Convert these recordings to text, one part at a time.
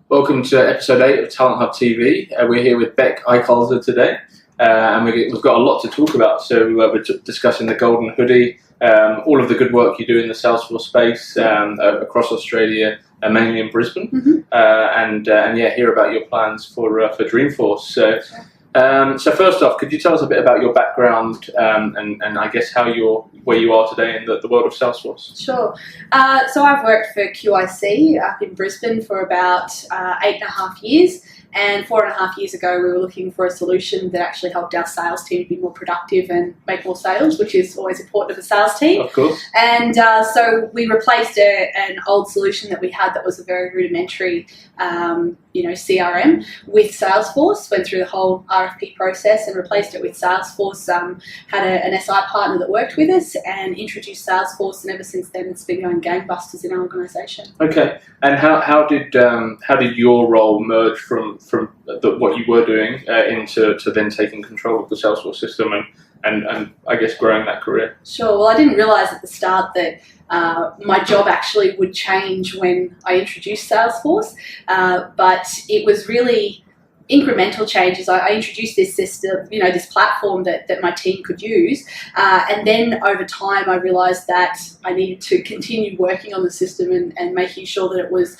Welcome to episode 8 of Talent Hub TV. We're here with Bec Aichholzer today, and we've got a lot to talk about. So we're discussing the Golden Hoodie, all of the good work you do in the Salesforce space across Australia, mainly in Brisbane, and hear about your plans for Dreamforce. So first off, could you tell us a bit about your background and I guess where you are today in the world of Salesforce? Sure. So I've worked for QIC up in Brisbane for about 8.5 years. And 4.5 years ago, we were looking for a solution that actually helped our sales team be more productive and make more sales, which is always important of a sales team. Of course. And so we replaced an old solution that we had that was a very rudimentary, CRM with Salesforce. Went through the whole RFP process and replaced it with Salesforce. Had an SI partner that worked with us and introduced Salesforce, and ever since then, it's been going gangbusters in our organisation. Okay. And how did your role merge from what you were doing into then taking control of the Salesforce system and I guess growing that career? Sure. Well, I didn't realise at the start that my job actually would change when I introduced Salesforce, but it was really incremental changes. I introduced this system, this platform that my team could use, and then over time I realised that I needed to continue working on the system and making sure that it was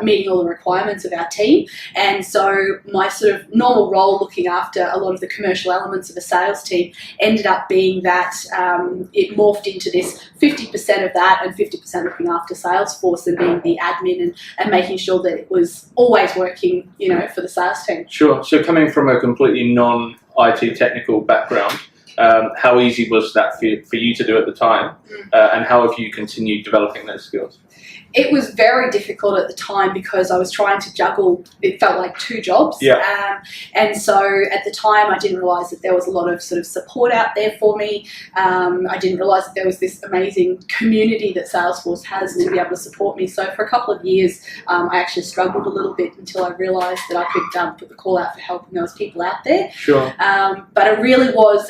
meeting all the requirements of our team. And so my sort of normal role, looking after a lot of the commercial elements of a sales team, ended up being that it morphed into this 50% of that and 50% looking after Salesforce and being the admin and making sure that it was always working, for the sales team. Sure. So coming from a completely non-IT technical background, how easy was that for you to do at the time, and how have you continued developing those skills? It was very difficult at the time because I was trying to juggle, it felt like 2 jobs. Yeah. And so at the time I didn't realise that there was a lot of sort of support out there for me. I didn't realise that there was this amazing community that Salesforce has to be able to support me. So for a couple of years I actually struggled a little bit until I realised that I could put the call out for help and there was people out there. Sure. But it really was,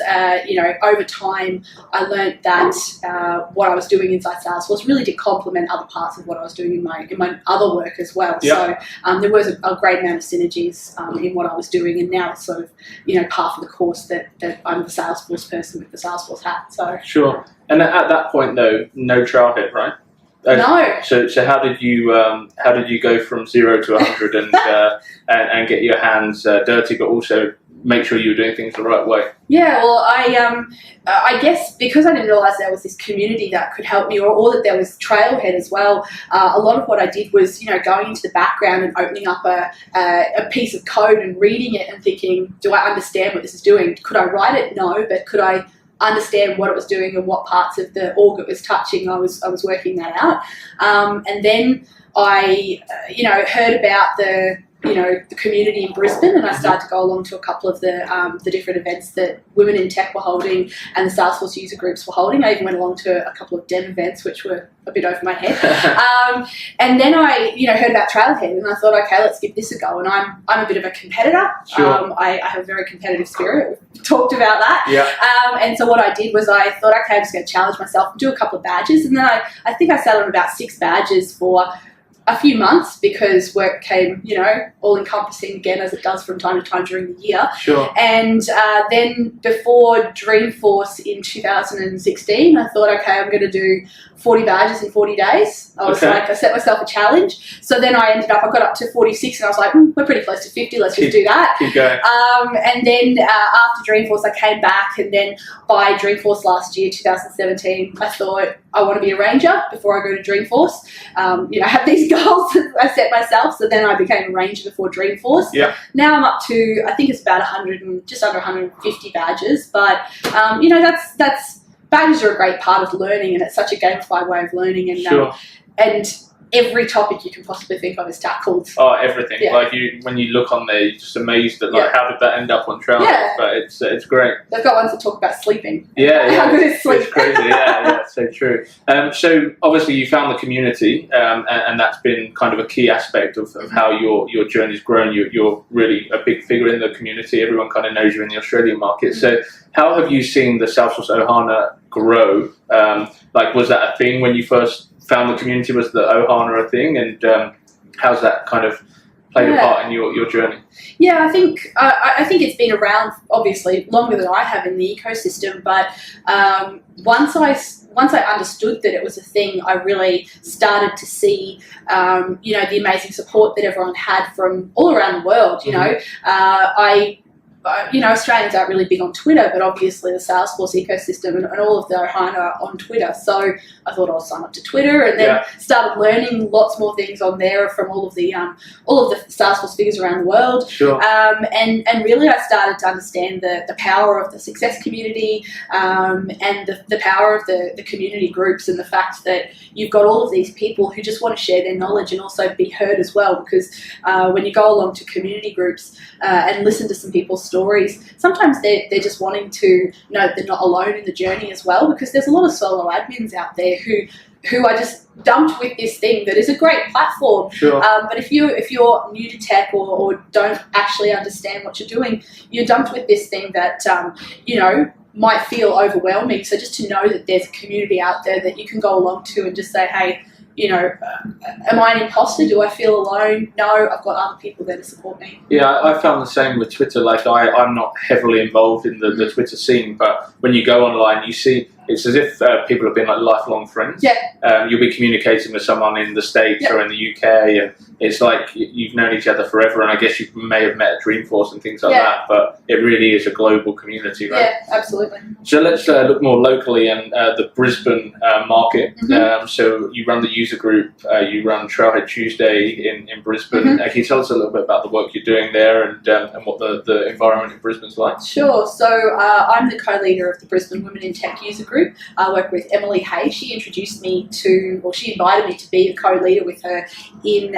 over time I learnt that what I was doing inside Salesforce really did complement other parts of what I was doing in my other work as well. Yep. So there was a great amount of synergies in what I was doing, and now it's sort of part of the course that I'm the Salesforce person with the Salesforce hat. So sure. And at that point though, no Trailhead, right? No. So how did you go from 0 to 100 and get your hands dirty, but also make sure you were doing things the right way? Yeah, well, I guess because I didn't realise there was this community that could help me, or that there was Trailhead as well. A lot of what I did was, going into the background and opening up a piece of code and reading it and thinking, do I understand what this is doing? Could I write it? No, but could I understand what it was doing and what parts of the org it was touching? I was working that out, and then I, heard about the community in Brisbane, and I started to go along to a couple of the different events that Women in Tech were holding and the Salesforce user groups were holding. I even went along to a couple of dev events, which were a bit over my head. And then I, heard about Trailhead, and I thought, okay, let's give this a go. And I'm a bit of a competitor. Sure. I have a very competitive spirit. We've talked about that. Yeah. And so what I did was I thought, okay, I'm just going to challenge myself and do a couple of badges. And then I think I sat on about 6 badges for a few months because work came, all-encompassing again, as it does from time to time during the year. Sure. And then before Dreamforce in 2016, I thought, okay, I'm going to do 40 badges in 40 days. I set myself a challenge. So then I got up to 46 and I was like, we're pretty close to 50, let's just do that. Keep going. And then after Dreamforce, I came back, and then by Dreamforce last year, 2017, I thought, I want to be a ranger before I go to Dreamforce. I have these goals that I set myself, so then I became a ranger before Dreamforce. Yeah. Now I'm up to, I think it's about 100 and just under 150 badges, but that's badges are a great part of learning, and it's such a gamified way of learning, and sure. And every topic you can possibly think of is tackled. Oh, everything. Yeah. Like when you look on there, you're just amazed at how did that end up on Trailhead? Yeah. But it's great. They've got ones that talk about sleeping. Yeah, How good is sleep? It's crazy. Yeah, so true. So obviously you found the community, and that's been kind of a key aspect of how your journey's grown. You're really a big figure in the community. Everyone kind of knows you in the Australian market. So how have you seen the Salesforce Ohana grow? Was that a thing when you first found the community? Was the Ohana a thing? And how's that kind of played a part in your journey? Yeah, I think it's been around obviously longer than I have in the ecosystem, but once I understood that it was a thing, I really started to see, the amazing support that everyone had from all around the world. Australians aren't really big on Twitter, but obviously the Salesforce ecosystem and all of the Ohana are on Twitter. So I thought I'll sign up to Twitter, and then started learning lots more things on there from all of the Salesforce figures around the world. Sure. And really I started to understand the power of the success community, and the power of the community groups, and the fact that you've got all of these people who just want to share their knowledge and also be heard as well. Because when you go along to community groups and listen to some people's stories, sometimes they're just wanting to know they're not alone in the journey as well, because there's a lot of solo admins out there who are just dumped with this thing that is a great platform. Sure. But if you're new to tech or don't actually understand what you're doing, you're dumped with this thing that might feel overwhelming. So just to know that there's a community out there that you can go along to and just say, hey, am I an imposter? Do I feel alone? No, I've got other people there to support me. Yeah, I found the same with Twitter. Like I'm not heavily involved in the Twitter scene, but when you go online, you see it's as if people have been like lifelong friends. Yeah. You'll be communicating with someone in the States or in the UK, and it's like you've known each other forever. And I guess you may have met at Dreamforce and things like that, but it really is a global community, right? Yeah, absolutely. So let's look more locally and the Brisbane market. So you run the user group, you run Trailhead Tuesday in Brisbane. Can you tell us a little bit about the work you're doing there and what the environment in Brisbane's like? Sure. So I'm the co-leader of the Brisbane Women in Tech user group. I work with Emily Hay. She introduced me she invited me to be a co-leader with her in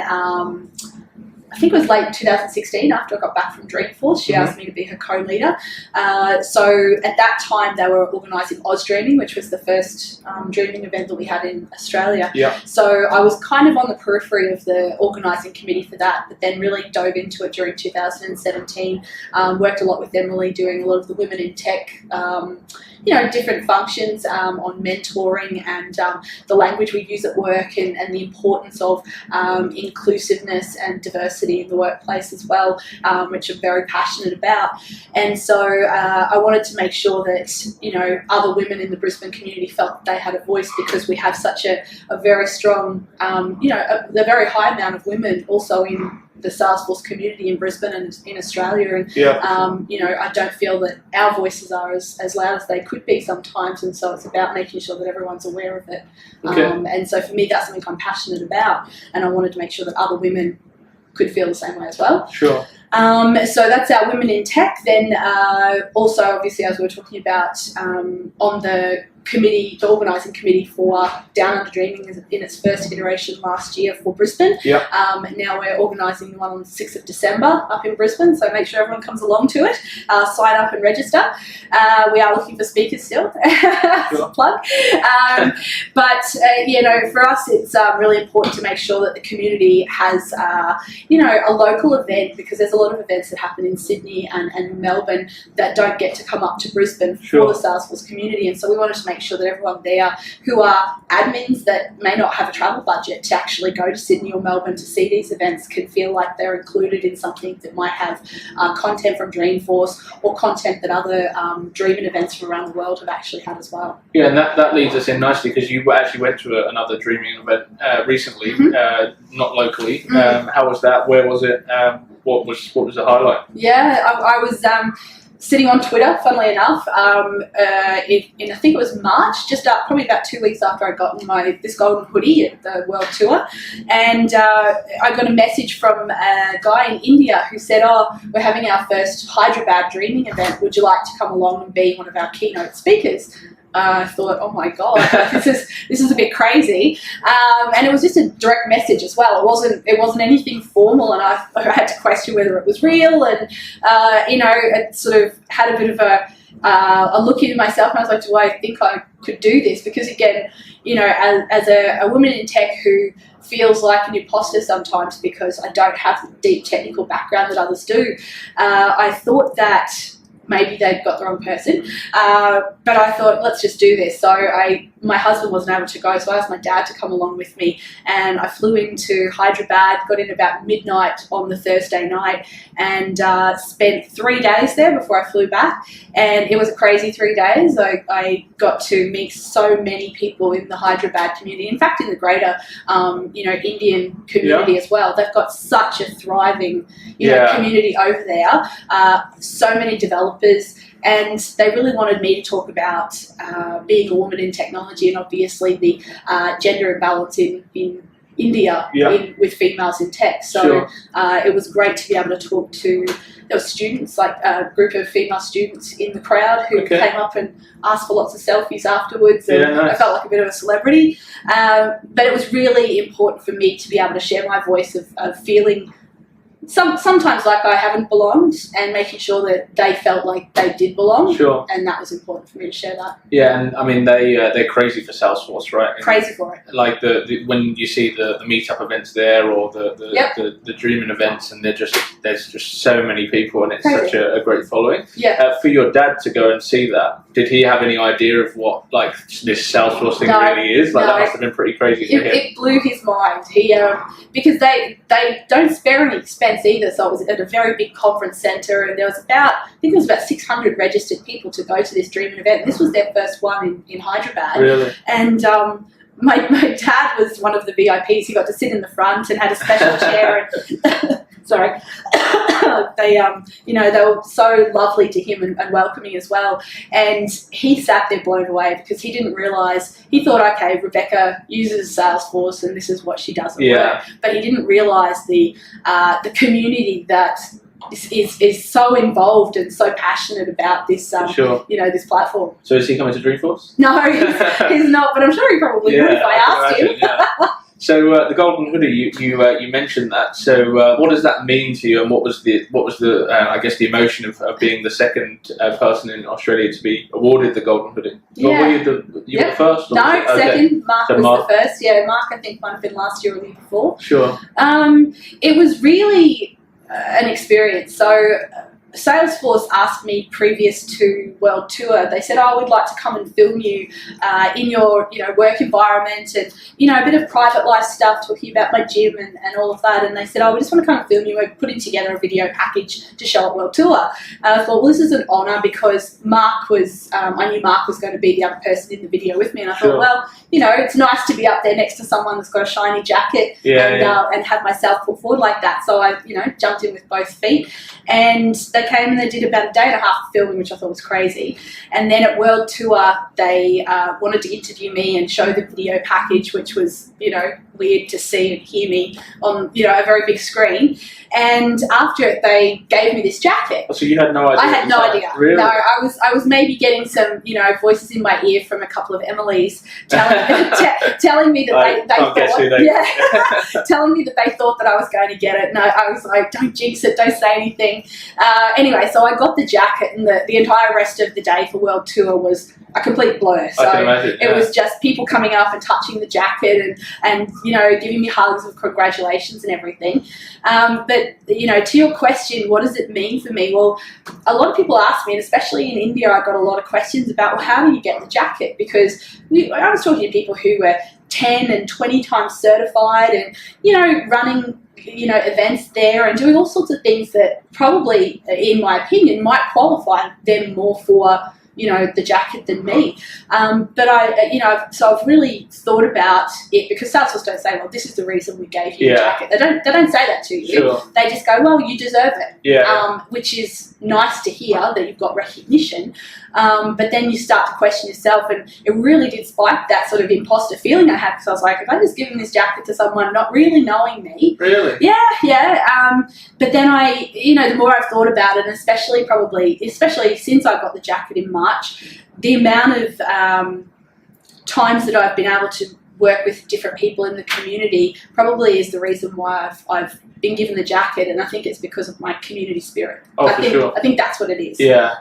I think it was late 2016 after I got back from Dreamforce. She asked me to be her co-leader. So at that time they were organising Oz Dreaming, which was the first dreaming event that we had in Australia. Yeah. So I was kind of on the periphery of the organising committee for that, but then really dove into it during 2017. Worked a lot with Emily doing a lot of the women in tech, different functions on mentoring and the language we use at work and the importance of inclusiveness and diversity in the workplace as well, which I'm very passionate about. And so I wanted to make sure that, other women in the Brisbane community felt they had a voice, because we have such a very strong, a very high amount of women also in the Salesforce community in Brisbane and in Australia, and I don't feel that our voices are as loud as they could be sometimes, and so it's about making sure that everyone's aware of it. And so for me, that's something I'm passionate about, and I wanted to make sure that other women could feel the same way as well. Sure. So that's our Women in Tech. Then also, obviously, as we were talking about, on the committee, the organising committee for Down Under Dreaming in its first iteration last year for Brisbane. Now we're organising one on the 6th of December up in Brisbane, so make sure everyone comes along to it. Sign up and register. We are looking for speakers still. Plug. But for us, it's really important to make sure that the community has, a local event, because there's a lot of events that happen in Sydney and Melbourne that don't get to come up to Brisbane for the Salesforce community, and so we wanted to make sure that everyone there who are admins that may not have a travel budget to actually go to Sydney or Melbourne to see these events can feel like they're included in something that might have content from Dreamforce or content that other dreaming events from around the world have actually had as well. Yeah, and that leads us in nicely, because you actually went to another dreaming event recently, not locally. How was that? Where was it? What was the highlight? Yeah, I was sitting on Twitter, funnily enough, in I think it was March, probably about 2 weeks after I'd gotten this Golden Hoodie at the World Tour, and I got a message from a guy in India who said, we're having our first Hyderabad Dreaming event, would you like to come along and be one of our keynote speakers? I thought, oh my God, this is a bit crazy, and it was just a direct message as well. It wasn't anything formal, and I had to question whether it was real, and it sort of had a bit of a look into myself, and I was like, do I think I could do this? Because again, as a woman in tech who feels like an imposter sometimes because I don't have the deep technical background that others do, I thought that maybe they'd got the wrong person, but I thought, let's just do this. So I my husband wasn't able to go, so I asked my dad to come along with me, and I flew into Hyderabad, got in about midnight on the Thursday night, and spent 3 days there before I flew back, and it was a crazy 3 days. I got to meet so many people in the Hyderabad community, in fact in the greater Indian community as well. They've got such a thriving community over there, so many developers. And they really wanted me to talk about being a woman in technology, and obviously the gender imbalance in India with females in tech. So it was great to be able to talk to, there were students, like a group of female students in the crowd who came up and asked for lots of selfies afterwards, and I felt like a bit of a celebrity. But it was really important for me to be able to share my voice of feeling sometimes like I haven't belonged, and making sure that they felt like they did belong. And that was important for me to share that. Yeah, and I mean they're crazy for Salesforce, right? And crazy for it. Like the when you see the meetup events there, or the dreaming events, and there's just so many people, and it's such a great following. For your dad to go and see that, did he have any idea of what like this Salesforce thing really is? Like that must have been pretty crazy for him. It blew his mind. He because they don't spare any expense either. So it was at a very big conference centre, and there was about 600 registered people to go to this dreaming event. This was their first one in Hyderabad. Really? And my dad was one of the VIPs. He got to sit in the front and had a special chair. And sorry. They were so lovely to him and welcoming as well. And he sat there blown away because he didn't realise, he thought, okay, Rebecca uses Salesforce and this is what she does at work. But he didn't realise the community that is so involved and so passionate about this, this platform. So is he coming to Dreamforce? No, he's not, but I'm sure he probably would if I asked him. So the Golden Hoodie, you mentioned that. So what does that mean to you, and what was the I guess the emotion of being the second person in Australia to be awarded the Golden Hoodie? Yeah. Or were you the first? No, second. Mark was the first. Yeah, Mark I think might have been last year or the year before. Sure. It was really an experience. So Salesforce asked me previous to World Tour, they said, we'd like to come and film you in your work environment, and a bit of private life stuff, talking about my gym and all of that. And they said, we just want to come and film you. We're putting together a video package to show at World Tour. And I thought, well, this is an honour because I knew Mark was going to be the other person in the video with me. And I thought, well, it's nice to be up there next to someone that's got a shiny jacket and have myself put forward like that. So I, jumped in with both feet, and they came and they did about a day and a half of filming, which I thought was crazy. And then at World Tour, they wanted to interview me and show the video package, which was, weird to see and hear me on, a very big screen. And after it, they gave me this jacket. So you had no idea? I had no idea. Really? No, I was maybe getting some, voices in my ear from a couple of Emily's telling me that they thought, telling me that they thought that I was going to get it. No, I was like, don't jinx it, don't say anything. Anyway, so I got the jacket, and the entire rest of the day for World Tour was a complete blur. So I can imagine, it was just people coming up and touching the jacket and giving me hugs of congratulations and everything. But to your question, what does it mean for me? Well, a lot of people ask me, and especially in India, I got a lot of questions about, well, how do you get the jacket? Because I was talking to people who were 10 and 20 times certified and, running events there and doing all sorts of things that probably, in my opinion, might qualify them more for the jacket than me. But I've really thought about it, because Salesforce don't say, well, this is the reason we gave you the jacket. They don't say that to you. Sure. They just go, well, you deserve it. Which is nice to hear that you've got recognition. But then you start to question yourself, and it really did spike that sort of imposter feeling I had, because I was like, if I'm just giving this jacket to someone not really knowing me. Really? Yeah. But then the more I've thought about it, and especially since I got the jacket in March, the amount of times that I've been able to work with different people in the community probably is the reason why I've been given the jacket, and I think it's because of my community spirit. Oh, for sure. I think that's what it is. Yeah.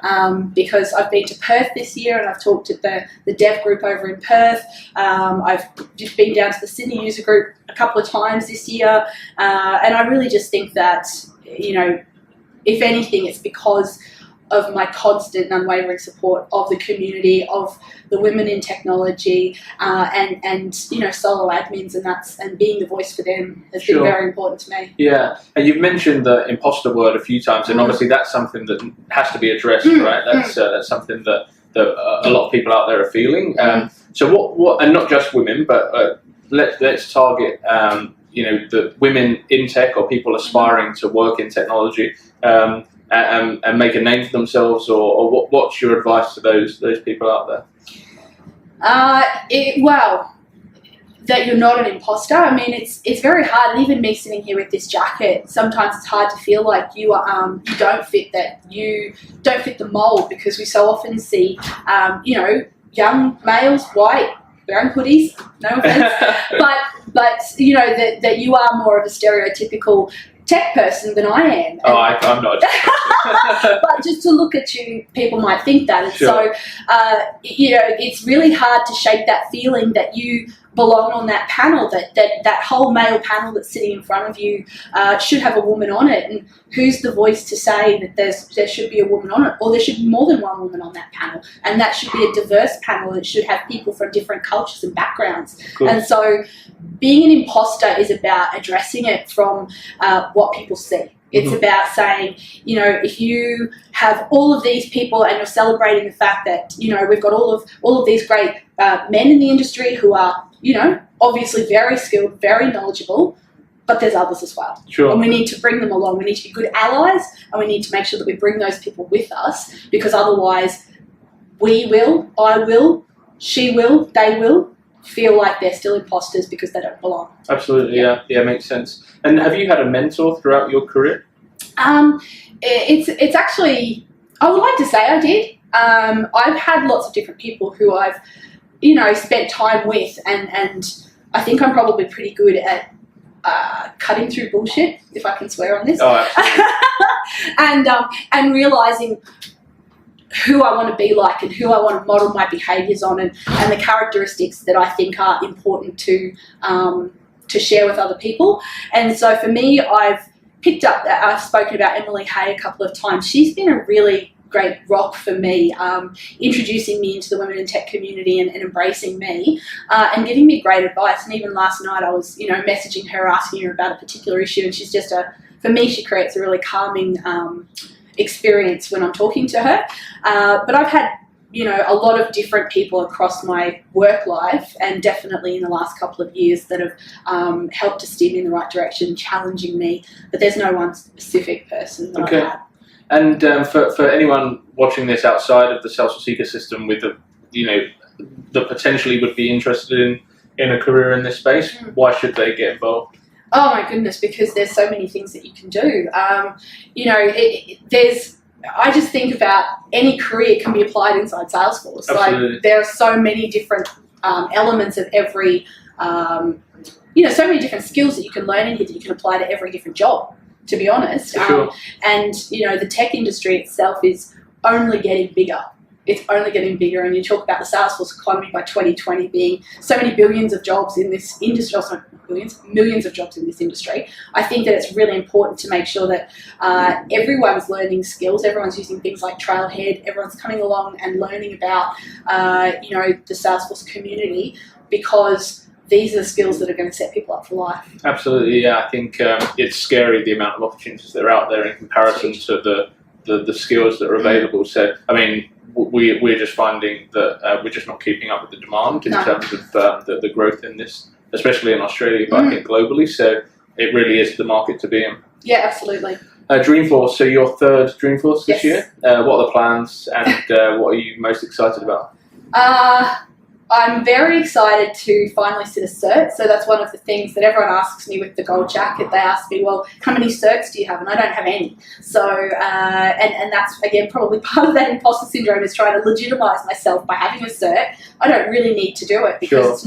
Because I've been to Perth this year, and I've talked to the dev group over in Perth. I've just been down to the Sydney user group a couple of times this year, and I really just think that, if anything, it's because of my constant and unwavering support of the community, of the women in technology, and solo admins, and being the voice for them has been very important to me. Yeah, and you've mentioned the imposter word a few times, and obviously that's something that has to be addressed, right? That's something that a lot of people out there are feeling. So what, and not just women, but let's target the women in tech or people aspiring to work in technology. And make a name for themselves, or what's your advice to those people out there? That you're not an imposter. I mean, it's very hard, and even me sitting here with this jacket, sometimes it's hard to feel like you don't fit the mold, because we so often see young males, white, wearing hoodies, no offense, but that you are more of a stereotypical tech person than I am. I'm not. But just to look at you, people might think that. And so, it's really hard to shake that feeling that you belong on that panel, that whole male panel that's sitting in front of you should have a woman on it. And who's the voice to say that there should be a woman on it, or there should be more than one woman on that panel? And that should be a diverse panel. It should have people from different cultures and backgrounds. Cool. And so being an imposter is about addressing it from what people see. It's about saying, if you have all of these people and you're celebrating the fact that, we've got all of these great men in the industry who are, obviously very skilled, very knowledgeable, but there's others as well. Sure. And we need to bring them along. We need to be good allies, and we need to make sure that we bring those people with us, because otherwise we will, I will, she will, they will feel like they're still imposters because they don't belong. Absolutely, yeah, makes sense. And have you had a mentor throughout your career? It's actually, I would like to say I did. I've had lots of different people who I've, spent time with, and I think I'm probably pretty good at cutting through bullshit, if I can swear on this. Oh, and realising who I want to be like and who I want to model my behaviours on, and the characteristics that I think are important to share with other people. And so for me, I've spoken about Emily Hay a couple of times. She's been a really great rock for me, introducing me into the women in tech community and embracing me, and giving me great advice. And even last night I was, messaging her, asking her about a particular issue, and she's just for me, she creates a really calming experience when I'm talking to her. But I've had, a lot of different people across my work life, and definitely in the last couple of years, that have helped to steer me in the right direction, challenging me. But there's no one specific person that I've had. And for anyone watching this outside of the Salesforce ecosystem, with that potentially would be interested in a career in this space, why should they get involved? Oh my goodness, because there's so many things that you can do. I just think about any career can be applied inside Salesforce. Absolutely. Like, there are so many different elements of every, so many different skills that you can learn in here that you can apply to every different job, to be honest. Sure. And, the tech industry itself is only getting bigger. It's only getting bigger, and you talk about the Salesforce economy by 2020 being so many billions of jobs in this industry, also millions of jobs in this industry. I think that it's really important to make sure that everyone's learning skills, everyone's using things like Trailhead, everyone's coming along and learning about, the Salesforce community, because these are the skills that are going to set people up for life. Absolutely, yeah. I think it's scary, the amount of opportunities that are out there in comparison to the skills that are available. So, I mean, we're just finding that we're just not keeping up with the demand in terms of the growth in this, especially in Australia, but I think globally. So it really is the market to be in. Yeah, absolutely. Dreamforce, so your third Dreamforce this Yes. year. What are the plans, and what are you most excited about? I'm very excited to finally sit a cert. So that's one of the things that everyone asks me with the gold jacket. They ask me, well, how many certs do you have? And I don't have any. So, and that's, again, probably part of that imposter syndrome, is trying to legitimise myself by having a cert. I don't really need to do it, because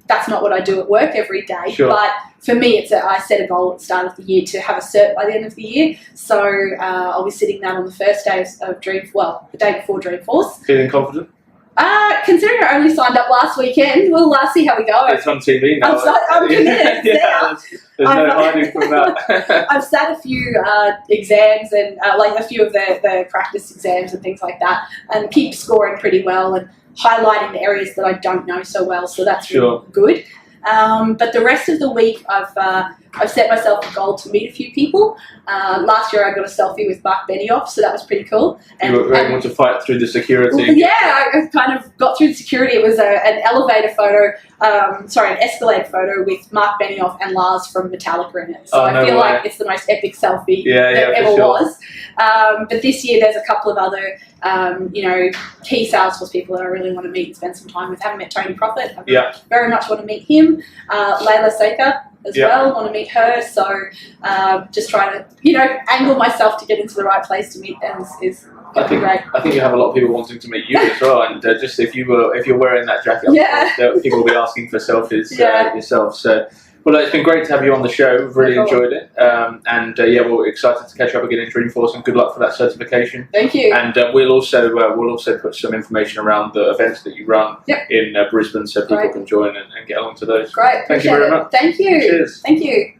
that's not what I do at work every day. Sure. But for me, I set a goal at the start of the year to have a cert by the end of the year. So I'll be sitting that on the first day of the day before Dreamforce. Feeling confident? Considering I only signed up last weekend, we'll see how we go. It's on TV now. I'm committed. There's no hiding from that. I've sat a few exams and like a few of the practice exams and things like that, and keep scoring pretty well and highlighting the areas that I don't know so well. So that's really good. But the rest of the week, I've set myself a goal to meet a few people. Last year, I got a selfie with Mark Benioff, so that was pretty cool. And you were able to fight through the security. Well, yeah, I kind of got through the security. It was an elevator photo, an escalator photo with Mark Benioff and Lars from Metallica in it. So I feel like it's the most epic selfie that ever was. But this year, there's a couple of other, key Salesforce people that I really want to meet and spend some time with. I haven't met Tony Profit. I very much want to meet him. Layla Seika as well, want to meet her. So just trying to, angle myself to get into the right place to meet them is going to be great. I think you have a lot of people wanting to meet you as well. And just if you're wearing that jacket, people will be asking for selfies yourself. So. Well, it's been great to have you on the show. We've really enjoyed it. We're excited to catch up again in Dreamforce, and good luck for that certification. Thank you. And we'll also put some information around the events that you run in Brisbane, so people can join and get along to those. Great. Thank you very much. Thank you. Cheers. Thank you.